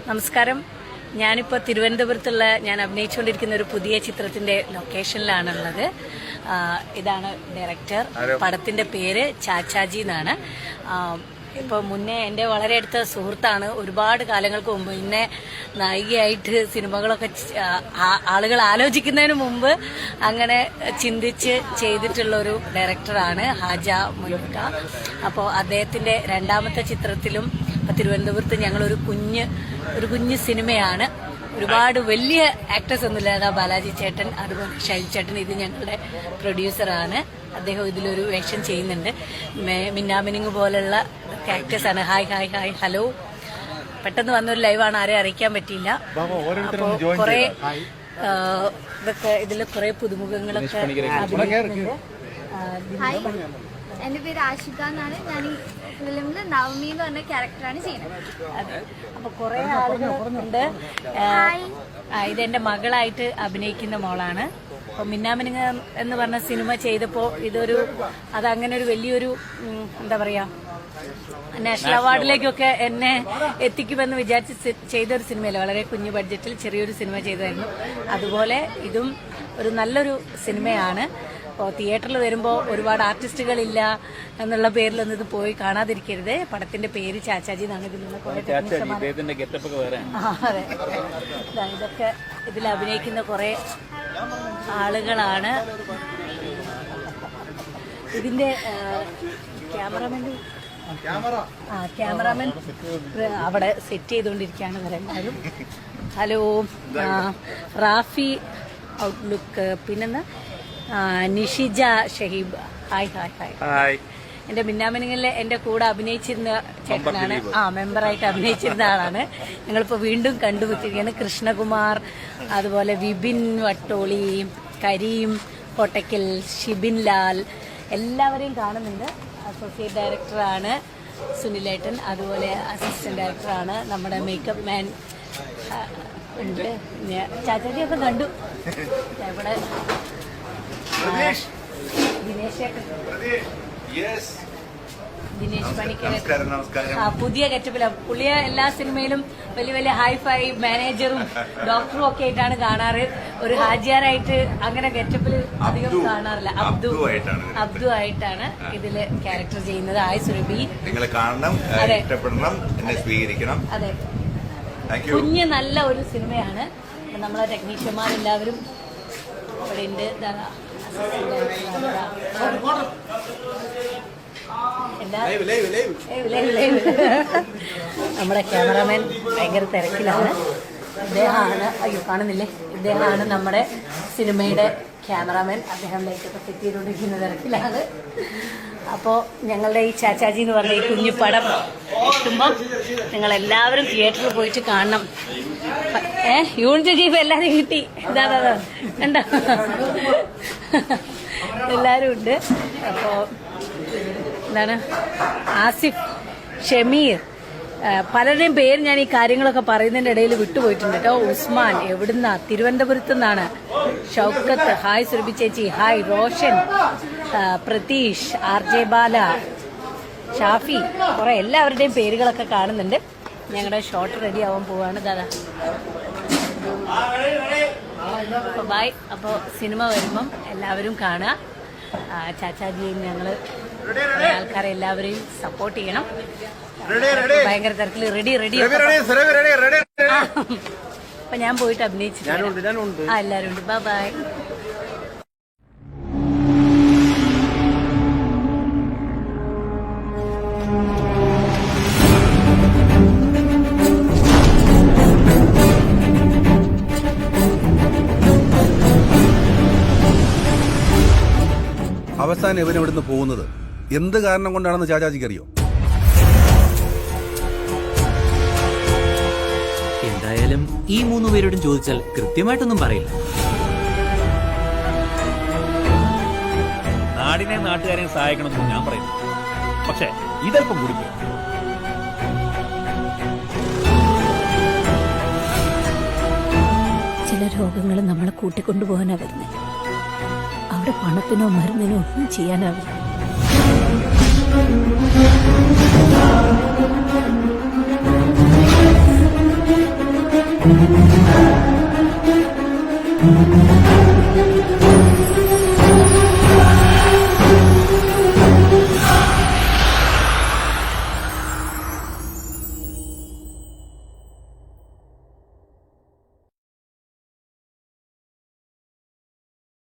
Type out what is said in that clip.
നമസ്കാരം. ഞാനിപ്പോൾ തിരുവനന്തപുരത്തുള്ള ഞാൻ അഭിനയിച്ചുകൊണ്ടിരിക്കുന്ന ഒരു പുതിയ ചിത്രത്തിന്റെ ലൊക്കേഷനിലാണുള്ളത്. ഇതാണ് ഡയറക്ടർ. പടത്തിന്റെ പേര് ചാച്ചാജി എന്നാണ്. ഇപ്പോൾ മുന്നേ എൻ്റെ വളരെ അടുത്ത സുഹൃത്താണ്. ഒരുപാട് കാലങ്ങൾക്ക് മുമ്പ് എന്നെ നായികയായിട്ട് സിനിമകളൊക്കെ ആളുകൾ ആലോചിക്കുന്നതിന് മുമ്പ് അങ്ങനെ ചിന്തിച്ച് ചെയ്തിട്ടുള്ള ഒരു ഡയറക്ടറാണ് ഹാജ മുൽക്ക. അപ്പോൾ അദ്ദേഹത്തിന്റെ രണ്ടാമത്തെ ചിത്രത്തിലും തിരുവനന്തപുരത്ത് ഞങ്ങളൊരു കുഞ്ഞ് സിനിമയാണ്. ഒരുപാട് വലിയ ആക്ടേഴ്സ് ഒന്നുമില്ല. അതാ ബാലാജി ചേട്ടൻ, അതുപോലെ ഷൈൽ ചേട്ടൻ, ഇത് ഞങ്ങളുടെ പ്രൊഡ്യൂസറാണ്. അദ്ദേഹം ഇതിലൊരു വേഷം ചെയ്യുന്നുണ്ട്. മിന്നാമിനിങ് പോലുള്ള ആക്ടേഴ്സാണ്. Hi hi hi hello. പെട്ടെന്ന് വന്നൊരു ലൈവാണ്, ആരെയും അറിയിക്കാൻ പറ്റിയില്ല. അപ്പോൾ കുറെ ഇതൊക്കെ ഇതിൽ കുറെ പുതുമുഖങ്ങളൊക്കെ അഭിനയിക്കുന്നുണ്ട്. എന്റെ പേര് ആഷിക എന്നാണ്. ഞാൻ ഈ ഫിലിമില് നവമി എന്ന് പറഞ്ഞ ക്യാരക്ടറാണ് ചെയ്യുന്നത്. അതെ. അപ്പൊ കുറെ ആളുകളുണ്ട്. ഇതെന്റെ മകളായിട്ട് അഭിനയിക്കുന്ന മോളാണ്. അപ്പൊ മിന്നാമിനിങ് എന്ന് പറഞ്ഞ സിനിമ ചെയ്തപ്പോ അതങ്ങനെ ഒരു വലിയൊരു എന്താ പറയാ, നാഷണൽ അവാർഡിലേക്കൊക്കെ എന്നെ എത്തിക്കുമെന്ന് വിചാരിച്ച് ചെയ്തൊരു സിനിമയല്ല. വളരെ കുഞ്ഞു ബഡ്ജറ്റിൽ ചെറിയൊരു സിനിമ ചെയ്തായിരുന്നു. അതുപോലെ ഇതും ഒരു നല്ലൊരു സിനിമയാണ്. അപ്പോൾ തിയേറ്ററിൽ വരുമ്പോൾ ഒരുപാട് ആർട്ടിസ്റ്റുകളില്ല എന്നുള്ള പേരിലൊന്നും ഇത് പോയി കാണാതിരിക്കരുത്. പടത്തിന്റെ പേര് ചാച്ചാജി എന്നാണ്. ഇതിലുള്ള കുറെ അതെ, ഇതൊക്കെ ഇതിൽ അഭിനയിക്കുന്ന കുറെ ആളുകളാണ്. ഇതിന്റെ ക്യാമറാമാൻ അവിടെ സെറ്റ് ചെയ്തുകൊണ്ടിരിക്കുകയാണ് ഇവരെല്ലാവരും. ഹലോ, റാഫി ഔട്ട്ലുക്ക്, പിന്നെന്താ Nishija Shaheeb. Hi hi hi hi. എന്റെ മിന്നാമിനിങ്ങിലെ എന്റെ കൂടെ അഭിനയിച്ചിരുന്ന ചേട്ടനാണ്. മെമ്പറായിട്ട് അഭിനയിച്ചിരുന്ന ആളാണ്. ഞങ്ങളിപ്പോ വീണ്ടും കണ്ടുപിടിച്ചിരിക്കുകയാണ്. കൃഷ്ണകുമാർ, അതുപോലെ വിപിൻ വട്ടോളി, കരീം കോട്ടയ്ക്കൽ, ഷിബിൻ ലാൽ, എല്ലാവരെയും കാണുന്നുണ്ട്. അസോസിയേറ്റ് ഡയറക്ടറാണ് സുനിലേട്ടൻ, അതുപോലെ അസിസ്റ്റന്റ് ഡയറക്ടറാണ് നമ്മുടെ മേക്കപ്പ് മാൻ ഉണ്ട്. ചാച്ചാജിയൊക്കെ കണ്ടു. ഇവിടെ ദിനേശ് പണിക്കർ പുതിയ ഗെറ്റപ്പില. പുള്ളിയെ എല്ലാ സിനിമയിലും വലിയ വലിയ ഹൈഫൈ മാനേജറും ഡോക്ടറും ഒക്കെ ആയിട്ടാണ് കാണാറ്. ഒരു ഹാജിയാറായിട്ട് അങ്ങനെ ഗെറ്റപ്പിൽ അധികം കാണാറില്ല. അബ്ദു ആയിട്ടാണ് ഇതില് ക്യാരക്ടർ ചെയ്യുന്നത്. ഹായ് സുരഭി, നിങ്ങൾ കാണണം, ഇഷ്ടപ്പെടണം, എന്നെ സ്വീകരിക്കണം. അതെ, കുഞ്ഞ് നല്ല ഒരു സിനിമയാണ്. നമ്മളെ ടെക്നീഷ്യന്മാരെല്ലാവരും ഇവിടെ ഉണ്ട്. നമ്മുടെ ക്യാമറാമാൻ ഭയങ്കര തിരക്കിലാണ്. ഇദ്ദേഹമാണ്, അയ്യോ കാണുന്നില്ലേ, ഇദ്ദേഹമാണ് നമ്മുടെ സിനിമയുടെ ക്യാമറാമാൻ. അദ്ദേഹം ലൈറ്റൊക്കെ സെറ്റ് ചെയ്തുകൊണ്ടിരിക്കുന്ന തിരക്കിലാണ്. അപ്പോൾ ഞങ്ങളുടെ ഈ ചാച്ചാജി എന്ന് പറഞ്ഞ ഈ കുഞ്ഞു പടം എത്തുമ്പം നിങ്ങളെല്ലാവരും തിയേറ്ററിൽ പോയിട്ട് കാണണം. യൂണിറ്റ് ചീഫ് എല്ലാവരും കിട്ടി. ഇതാ കണ്ടോ, എല്ലാവരും ഉണ്ട്. അപ്പോൾ എന്താണ്, ആസിഫ്, ഷമീർ, പലരുടെയും പേര് ഞാൻ ഈ കാര്യങ്ങളൊക്കെ പറയുന്നതിൻ്റെ ഇടയിൽ വിട്ടുപോയിട്ടുണ്ട് കേട്ടോ. ഉസ്മാൻ എവിടുന്ന, തിരുവനന്തപുരത്ത് നിന്നാണ്. ഷൗക്കത്ത്, ഹായ് സുരഭി ചേച്ചി, ഹായ്. റോഷൻ, പ്രതീഷ്, RJ ബാല, ഷാഫി, കുറെ എല്ലാവരുടെയും പേരുകളൊക്കെ കാണുന്നുണ്ട്. ഞങ്ങളുടെ ഷോട്ട് റെഡി ആവാൻ പോവാണ്. ദാദാ അപ്പോൾ ബൈ. അപ്പോൾ സിനിമ വരുമ്പം എല്ലാവരും കാണുക. ചാച്ചാജിയെയും ഞങ്ങൾ ആൾക്കാരെ എല്ലാവരെയും സപ്പോർട്ട് ചെയ്യണം. ഭയങ്കര തരത്തിൽ റെഡി അപ്പൊ ഞാൻ പോയിട്ട് അഭിനയിച്ചു. എല്ലാവരും ഉണ്ട്. ബൈ. അവസാനം ഇവൻ ഇവിടുന്ന് പോകുന്നത് എന്ത് കാരണം കൊണ്ടാണെന്ന് ചാച്ചാജിക്ക് അറിയോ? എന്തായാലും ഈ 3 പേരോടും ചോദിച്ചാൽ കൃത്യമായിട്ടൊന്നും പറയില്ല. നാടിനെ നാട്ടുകാരെയും സഹായിക്കണമെന്ന് ഞാൻ പറയുന്നു. പക്ഷെ ഇതല്പം കൂടി ചില രോഗങ്ങൾ നമ്മളെ കൂട്ടിക്കൊണ്ടുപോകാനാ വരുന്നത്. അവിടെ പണത്തിനോ മരുന്നിനോ ഒന്നും ചെയ്യാനാവില്ല. ചെയ്യും.